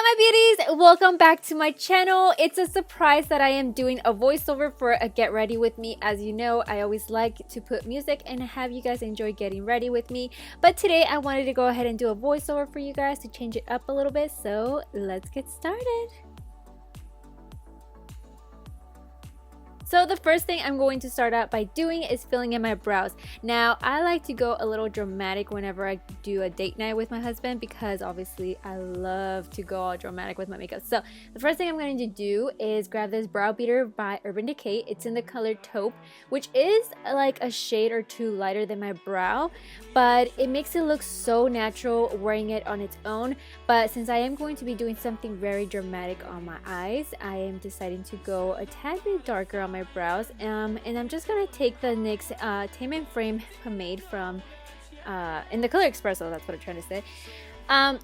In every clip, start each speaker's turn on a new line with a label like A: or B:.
A: my beauties, welcome back to my channel. It's a surprise that I am doing a voiceover for a get ready with me. As you know, I always like to put music and have you guys enjoy getting ready with me, but today I wanted to go ahead and do a voiceover for you guys to change it up a little bit. So let's get started. So the first thing I'm going to start out by doing is filling in my brows. Now, I like to go a little dramatic whenever I do a date night with my husband because obviously I love to go all dramatic with my makeup. So the first thing I'm going to do is grab this brow beater by Urban Decay. It's in the color taupe, which is like a shade or two lighter than my brow, but it makes it look so natural wearing it on its own. But since I am going to be doing something very dramatic on my eyes, I am deciding to go a tad bit darker on my brows, and I'm just gonna take the NYX Tame and Frame pomade from in the color Espresso. That's what I'm trying to say.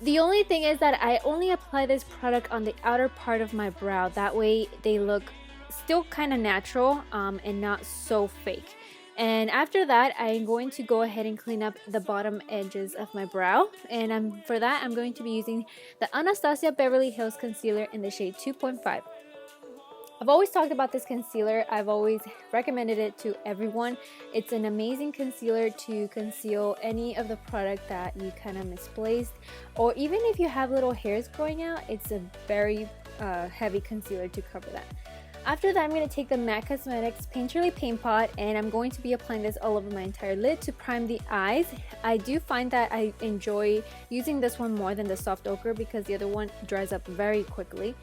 A: The only thing is that I only apply this product on the outer part of my brow. That way they look still kind of natural and not so fake. And after that, I'm going to go ahead and clean up the bottom edges of my brow. And for that, I'm going to be using the Anastasia Beverly Hills Concealer in the shade 2.5. I've always talked about this concealer. I've always recommended it to everyone. It's an amazing concealer to conceal any of the product that you kind of misplaced, or even if you have little hairs growing out, it's a very heavy concealer to cover that. After that, I'm going to take the MAC Cosmetics Painterly Paint Pot, and I'm going to be applying this all over my entire lid to prime the eyes. I do find that I enjoy using this one more than the soft ochre because the other one dries up very quickly.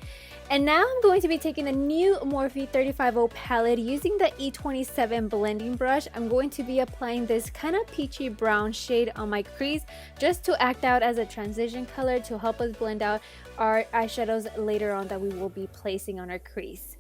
A: And now I'm going to be taking the new Morphe 350 palette using the E27 blending brush. I'm going to be applying this kind of peachy brown shade on my crease just to act out as a transition color to help us blend out our eyeshadows later on that we will be placing on our crease.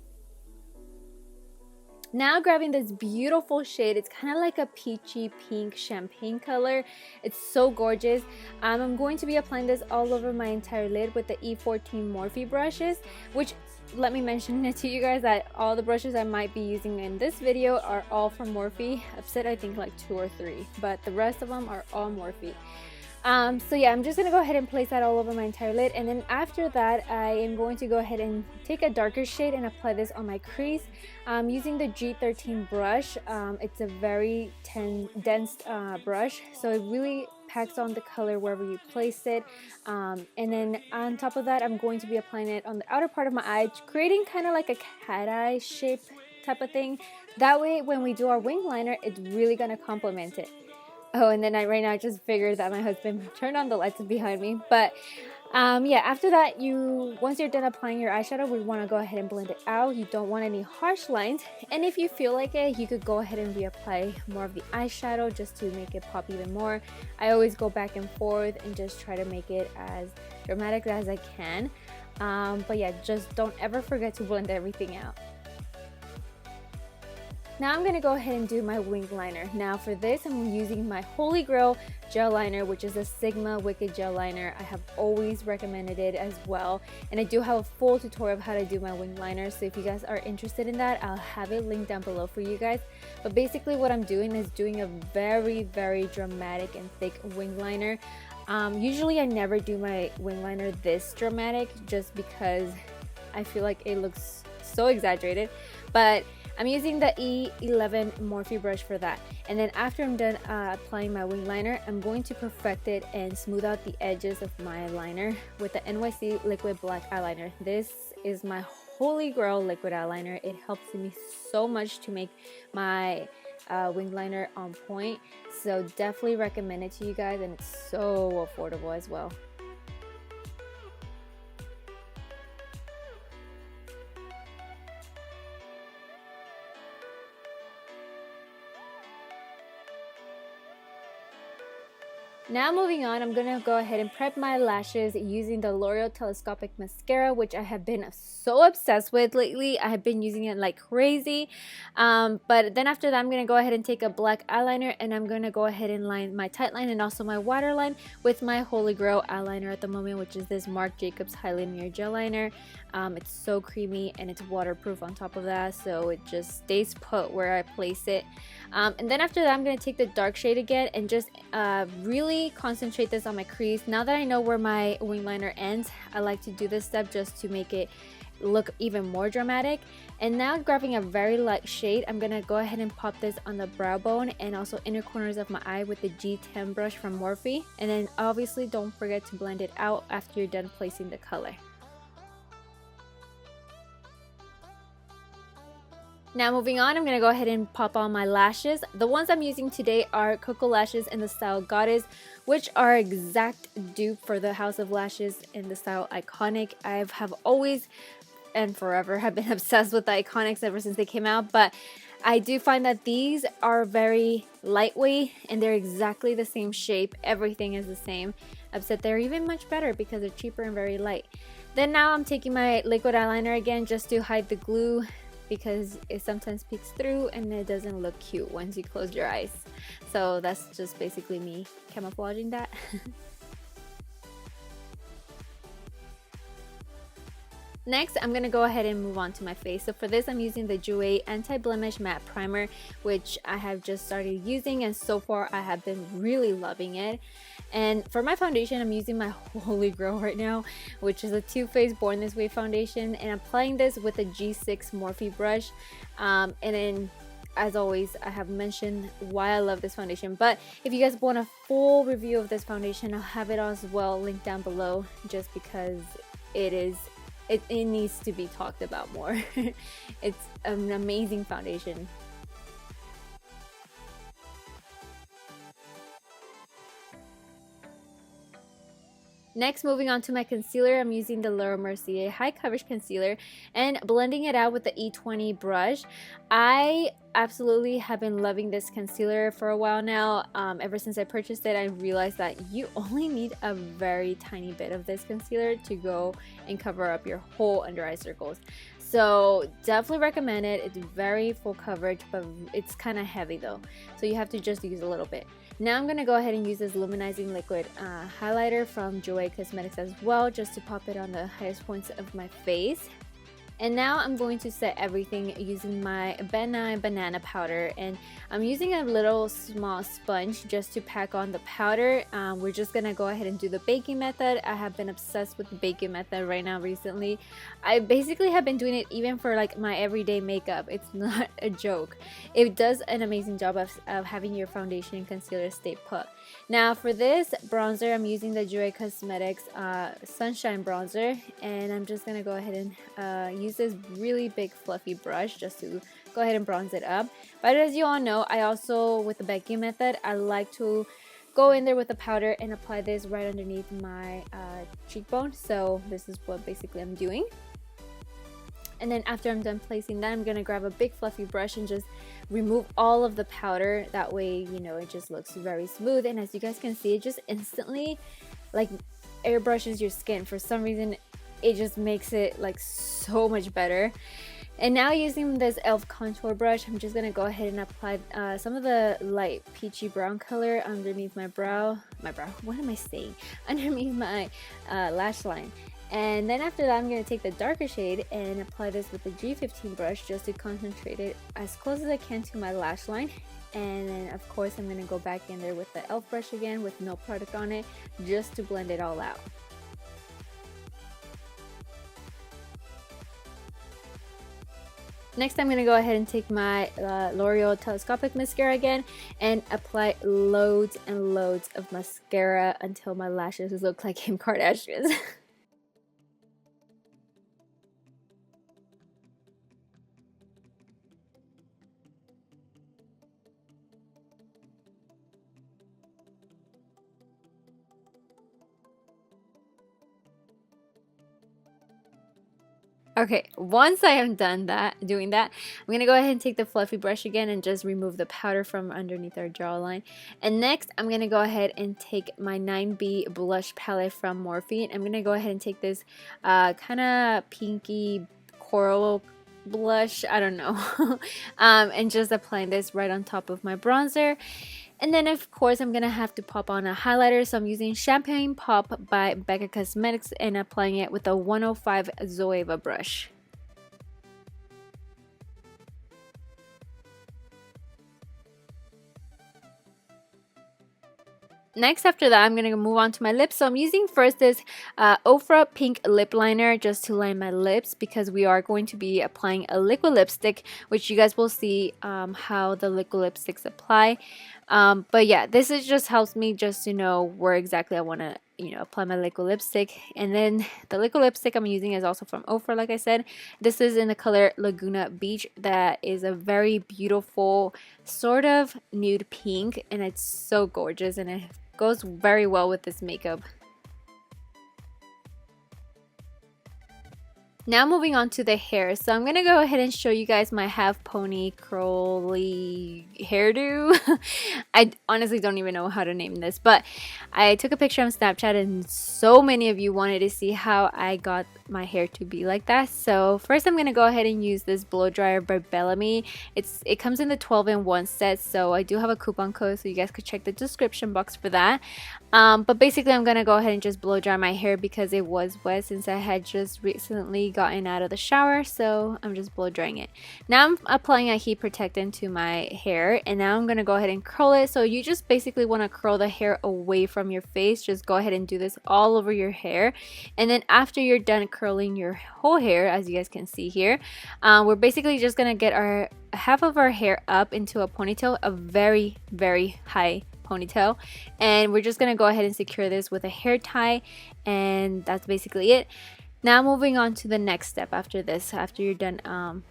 A: Now grabbing this beautiful shade, it's kind of like a peachy pink champagne color. It's so gorgeous. I'm going to be applying this all over my entire lid with the E14 Morphe brushes, which, let me mention it to you guys that all the brushes I might be using in this video are all from Morphe. I've said I think like 2 or 3, but the rest of them are all Morphe. So yeah, I'm just going to go ahead and place that all over my entire lid, and then after that I am going to go ahead and take a darker shade and apply this on my crease using the G13 brush. It's a very dense brush, so it really packs on the color wherever you place it, and then on top of that I'm going to be applying it on the outer part of my eye, creating kind of like a cat eye shape type of thing. That way when we do our wing liner, it's really going to complement it. Oh, and then right now I just figured that my husband turned on the lights behind me. But yeah, after that, once you're done applying your eyeshadow, we want to go ahead and blend it out. You don't want any harsh lines. And if you feel like it, you could go ahead and reapply more of the eyeshadow just to make it pop even more. I always go back and forth and just try to make it as dramatic as I can. But yeah, just don't ever forget to blend everything out. Now I'm going to go ahead and do my wing liner. Now for this, I'm using my Holy Grail gel liner, which is a Sigma Wicked gel liner. I have always recommended it as well, and I do have a full tutorial of how to do my wing liner, so if you guys are interested in that, I'll have it linked down below for you guys. But basically what I'm doing is doing a very dramatic and thick wing liner. Usually I never do my wing liner this dramatic just because I feel like it looks so exaggerated, but I'm using the E11 Morphe brush for that. And then after I'm done applying my wing liner, I'm going to perfect it and smooth out the edges of my liner with the NYC Liquid Black Eyeliner. This is my Holy Grail liquid eyeliner. It helps me so much to make my wing liner on point. So definitely recommend it to you guys, and it's so affordable as well. Now moving on, I'm going to go ahead and prep my lashes using the L'Oreal Telescopic Mascara, which I have been so obsessed with lately. I have been using it like crazy. But then after that, I'm going to go ahead and take a black eyeliner, and I'm going to go ahead and line my tight line and also my waterline with my Holy Grail eyeliner at the moment, which is this Marc Jacobs Highlight Gel Liner. It's so creamy and it's waterproof on top of that, so it just stays put where I place it. And then after that, I'm going to take the dark shade again and just really mainly concentrate this on my crease. Now that I know where my wing liner ends, I like to do this step just to make it look even more dramatic. And now grabbing a very light shade, I'm gonna go ahead and pop this on the brow bone and also inner corners of my eye with the G10 brush from Morphe. And then obviously don't forget to blend it out after you're done placing the color. Now moving on, I'm going to go ahead and pop on my lashes. The ones I'm using today are Cocoa Lashes in the style Goddess, which are exact dupe for the House of Lashes in the style Iconic. I have always and forever have been obsessed with the Iconics ever since they came out, but I do find that these are very lightweight and they're exactly the same shape. Everything is the same, except they're even much better because they're cheaper and very light. Then now I'm taking my liquid eyeliner again just to hide the glue, because it sometimes peeks through and it doesn't look cute once you close your eyes. So that's just basically me camouflaging that. Next, I'm going to go ahead and move on to my face. So for this, I'm using the Jouer Anti-Blemish Matte Primer, which I have just started using, and so far I have been really loving it. And for my foundation, I'm using my holy grail right now, which is a Too Faced Born This Way foundation, and I'm applying this with a G6 Morphe brush. And then, as always, I have mentioned why I love this foundation, but if you guys want a full review of this foundation, I'll have it as well linked down below, just because it needs to be talked about more. It's an amazing foundation. Next, moving on to my concealer, I'm using the Laura Mercier High Coverage Concealer and blending it out with the E20 brush. I absolutely have been loving this concealer for a while now. Ever since I purchased it, I realized that you only need a very tiny bit of this concealer to go and cover up your whole under eye circles. So definitely recommend it. It's very full coverage, but it's kind of heavy though, so you have to just use a little bit. Now I'm going to go ahead and use this luminizing liquid highlighter from Jouer Cosmetics as well, just to pop it on the highest points of my face. And now I'm going to set everything using my Ben Nye banana powder, and I'm using a little small sponge just to pack on the powder. We're just gonna go ahead and do the baking method. I have been obsessed with the baking method right now recently. I basically have been doing it even for like my everyday makeup. It's not a joke. It does an amazing job of having your foundation and concealer stay put. Now for this bronzer, I'm using the Jouer Cosmetics Sunshine Bronzer, and I'm just gonna go ahead and use this really big fluffy brush just to go ahead and bronze it up. But as you all know, I also, with the baking method, I like to go in there with the powder and apply this right underneath my cheekbone. So this is what basically I'm doing. And then after I'm done placing that, I'm gonna grab a big fluffy brush and just remove all of the powder. That way, you know, it just looks very smooth. And as you guys can see, it just instantly like airbrushes your skin. For some reason, it just makes it like so much better. And now using this e.l.f. contour brush, I'm just gonna go ahead and apply some of the light peachy brown color underneath my brow, what am I saying? Underneath my lash line. And then after that, I'm going to take the darker shade and apply this with the G15 brush just to concentrate it as close as I can to my lash line. And then of course I'm going to go back in there with the e.l.f. brush again with no product on it, just to blend it all out. Next, I'm going to go ahead and take my L'Oreal Telescopic Mascara again and apply loads and loads of mascara until my lashes look like Kim Kardashian's. Okay, once I am done doing that, I'm going to go ahead and take the fluffy brush again and just remove the powder from underneath our jawline. And next, I'm going to go ahead and take my 9B blush palette from Morphe. I'm going to go ahead and take this kind of pinky coral blush, I don't know, and just applying this right on top of my bronzer. And then of course I'm gonna have to pop on a highlighter, so I'm using Champagne Pop by Becca Cosmetics and applying it with a 105 Zoeva brush. Next, after that, I'm going to move on to my lips. So I'm using first this Ofra Pink Lip Liner just to line my lips, because we are going to be applying a liquid lipstick, which you guys will see how the liquid lipsticks apply. But yeah, this is just helps me just to know where exactly I want to apply my liquid lipstick. And then the liquid lipstick I'm using is also from Ofra, like I said. This is in the color Laguna Beach. That is a very beautiful sort of nude pink, and it's so gorgeous, and it goes very well with this makeup. Now moving on to the hair. So I'm going to go ahead and show you guys my half pony curly hairdo. I honestly don't even know how to name this, but I took a picture on Snapchat and so many of you wanted to see how I got my hair to be like that. So first I'm going to go ahead and use this blow dryer by Bellamy. It comes in the 12-in-1 set, so I do have a coupon code, so you guys could check the description box for that. But basically I'm going to go ahead and just blow dry my hair because it was wet since I had just recently gotten out of the shower, so I'm just blow drying it. Now I'm applying a heat protectant to my hair, and now I'm going to go ahead and curl it. So you just basically want to curl the hair away from your face. Just go ahead and do this all over your hair, and then after you're done curling your whole hair, as you guys can see here, we're basically just going to get our half of our hair up into a ponytail, a very high ponytail, and we're just gonna go ahead and secure this with a hair tie, and that's basically it. Now moving on to the next step after this, after you're done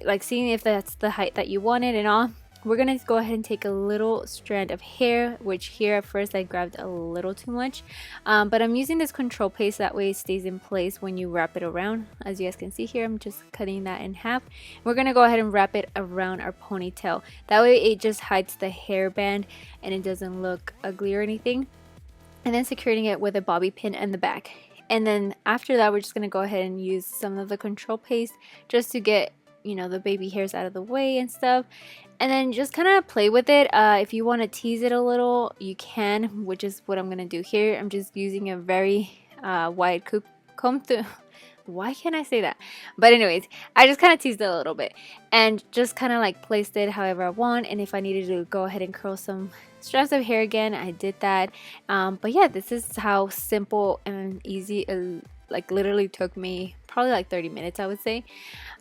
A: like seeing if that's the height that you wanted and all, we're gonna go ahead and take a little strand of hair, which here at first I grabbed a little too much, but I'm using this control paste, that way it stays in place when you wrap it around. As you guys can see here, I'm just cutting that in half. We're gonna go ahead and wrap it around our ponytail, that way it just hides the hairband and it doesn't look ugly or anything, and then securing it with a bobby pin in the back. And then after that, we're just gonna go ahead and use some of the control paste just to get the baby hairs out of the way and stuff, and then just kind of play with it. If you want to tease it a little, you can, which is what I'm gonna do here. I'm just using a very wide comb through. Why can't I say that? But anyways, I just kind of teased it a little bit and just kind of like placed it however I want. And if I needed to go ahead and curl some strands of hair again, I did that. But yeah, this is how simple and easy it like literally took me probably like 30 minutes, I would say.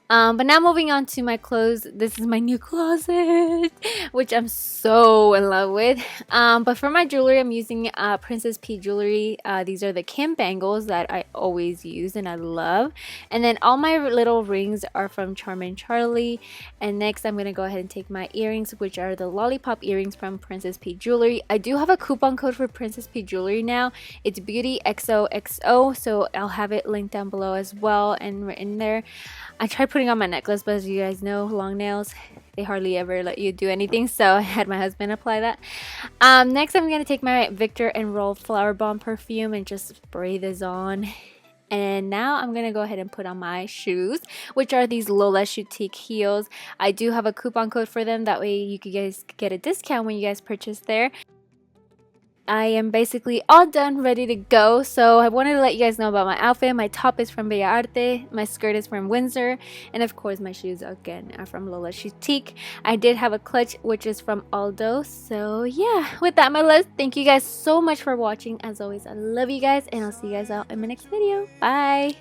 A: But now moving on to my clothes. This is my new closet, which I'm so in love with. But for my jewelry, I'm using Princess P jewelry. These are the Kim bangles that I always use and I love. And then all my little rings are from Charmin Charlie. And next I'm going to go ahead and take my earrings, which are the lollipop earrings from Princess P jewelry. I do have a coupon code for Princess P jewelry now. It's BeauttyXOXO, so I'll have it linked down below as well and in there. I tried putting on my necklace, but as you guys know, long nails, they hardly ever let you do anything, so I had my husband apply that. Next I'm going to take my Victor and Roll Flower Bomb perfume and just spray this on. And now I'm going to go ahead and put on my shoes, which are these Lola Boutique heels. I do have a coupon code for them, that way you guys get a discount when you guys purchase there. I am basically all done, ready to go. So I wanted to let you guys know about my outfit. My top is from Bellamy, my skirt is from Windsor, and of course my shoes again are from Lola Boutique. I did have a clutch, which is from Aldo. So yeah, with that, my loves, thank you guys so much for watching. As always, I love you guys, and I'll see you guys out in my next video. Bye!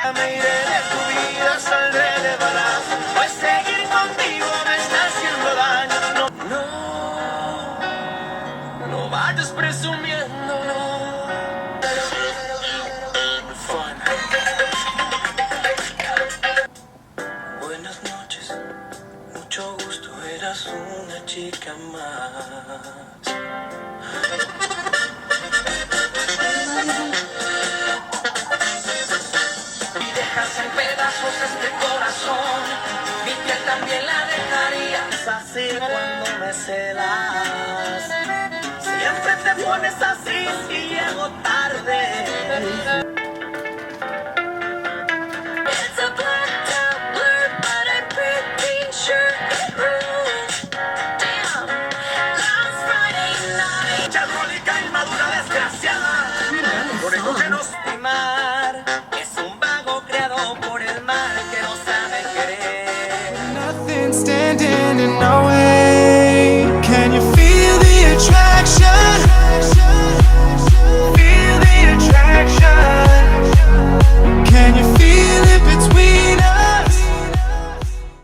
B: Me iré de tu vida, saldré de balas, pues seguir contigo me está haciendo daño. No, no vayas presumiendo, no. Fun. Buenas noches, mucho gusto, eras una chica más. En pedazos este corazón, mi piel también la dejaría. Es así cuando me celas, siempre te pones así y llego tarde.